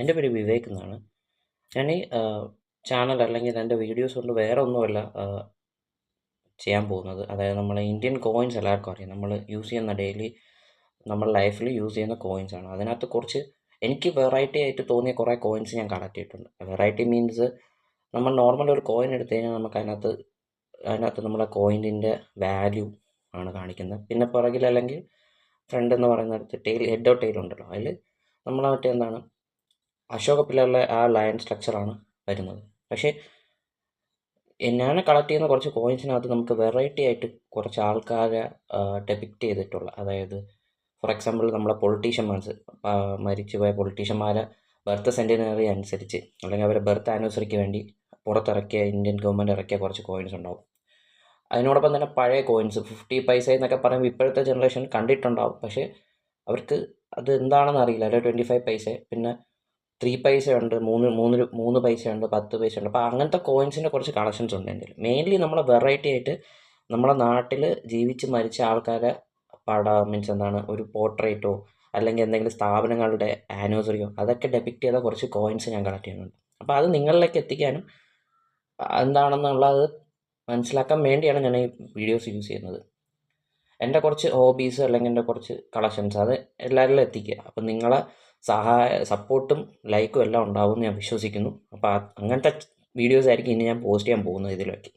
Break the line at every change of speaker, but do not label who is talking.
എൻ്റെ പേര് വിവേക് എന്നാണ്. ഞാൻ ഈ ചാനൽ അല്ലെങ്കിൽ എൻ്റെ വീഡിയോസ് കൊണ്ട് വേറെ ഒന്നുമല്ല ചെയ്യാൻ പോകുന്നത്. അതായത് നമ്മളെ ഇന്ത്യൻ കോയിൻസ് എല്ലാവർക്കും അറിയാം. നമ്മൾ യൂസ് ചെയ്യുന്ന ഡെയിലി നമ്മുടെ ലൈഫിൽ യൂസ് ചെയ്യുന്ന കോയിൻസാണ്. അതിനകത്ത് കുറച്ച് എനിക്ക് വെറൈറ്റി ആയിട്ട് തോന്നിയ കുറേ കോയിൻസ് ഞാൻ കളക്ട് ചെയ്തിട്ടുണ്ട്. വെറൈറ്റി മീൻസ് നമ്മൾ നോർമൽ ഒരു കോയിൻ എടുത്തു കഴിഞ്ഞാൽ നമുക്ക് അതിനകത്ത് നമ്മളെ കോയിനിൻ്റെ വാല്യൂ ആണ് കാണിക്കുന്നത്. പിന്നെ പുറകിൽ അല്ലെങ്കിൽ ഫ്രണ്ട് എന്ന് പറയുന്നിടത്ത് ഹെഡോ ടെയിൽ ഉണ്ടല്ലോ, അതിൽ നമ്മളെ എന്താണ് അശോക പില്ലറിലെ ആ ലയൺ സ്ട്രക്ചറാണ് വരുന്നത്. പക്ഷേ ഞാൻ കളക്ട് ചെയ്യുന്ന കുറച്ച് കോയിൻസിനകത്ത് നമുക്ക് വെറൈറ്റി ആയിട്ട് കുറച്ച് ആൾക്കാരെ ഡെപിക്റ്റ് ചെയ്തിട്ടുള്ള, അതായത് ഫോർ എക്സാമ്പിൾ നമ്മളെ പൊളിറ്റീഷ്യന്മാർസ്, മരിച്ചുപോയ പൊളിറ്റീഷ്യന്മാരെ ബർത്ത് സെൻറ്റിനറി അനുസരിച്ച് അല്ലെങ്കിൽ അവരുടെ ബർത്ത് ആനിവേഴ്സറിക്ക് വേണ്ടി പുറത്തിറക്കിയ ഇന്ത്യൻ ഗവൺമെൻറ് ഇറക്കിയ കുറച്ച് കോയിൻസ് ഉണ്ടാവും. അതിനോടൊപ്പം തന്നെ പഴയ കോയിൻസ് 50 പൈസ എന്നൊക്കെ പറയുമ്പോൾ ഇപ്പോഴത്തെ ജനറേഷൻ കണ്ടിട്ടുണ്ടാവും, പക്ഷേ അവർക്ക് അത് എന്താണെന്ന് അറിയില്ല. അല്ലെങ്കിൽ 25 പൈസ, പിന്നെ 3 പൈസയുണ്ട്, മൂന്ന് പൈസയുണ്ട്, 10 പൈസയുണ്ട്. അപ്പോൾ അങ്ങനത്തെ കോയിൻസിൻ്റെ കുറച്ച് കളക്ഷൻസ് ഉണ്ട് എൻ്റെ കയ്യിൽ. മെയിൻലി നമ്മളെ വെറൈറ്റി ആയിട്ട് നമ്മളെ നാട്ടിൽ ജീവിച്ച് മരിച്ച ആൾക്കാരെ മീൻസ് എന്താണ് ഒരു പോർട്രേറ്റോ അല്ലെങ്കിൽ എന്തെങ്കിലും സ്ഥാപനങ്ങളുടെ ആനിവേഴ്സറിയോ അതൊക്കെ ഡെപിക്റ്റ് ചെയ്ത കുറച്ച് കോയിൻസ് ഞാൻ കളക്ട് ചെയ്യുന്നുണ്ട്. അപ്പോൾ അത് നിങ്ങളിലേക്ക് എത്തിക്കാനും എന്താണെന്നുള്ളത് മനസ്സിലാക്കാൻ വേണ്ടിയാണ് ഞാൻ ഈ വീഡിയോസ് യൂസ് ചെയ്യുന്നത്. എൻ്റെ കുറച്ച് ഹോബീസ് അല്ലെങ്കിൽ എൻ്റെ കുറച്ച് കളക്ഷൻസ് അത് എല്ലാവരിലും എത്തിക്കുക. അപ്പം നിങ്ങളെ സപ്പോർട്ടും ലൈക്കും എല്ലാം ഉണ്ടാവും എന്ന് ഞാൻ വിശ്വസിക്കുന്നു. അപ്പോൾ അങ്ങനത്തെ വീഡിയോസ് ആയിരിക്കും ഇനി ഞാൻ പോസ്റ്റ് ചെയ്യാൻ പോകുന്നത് ഇതിലേക്ക്.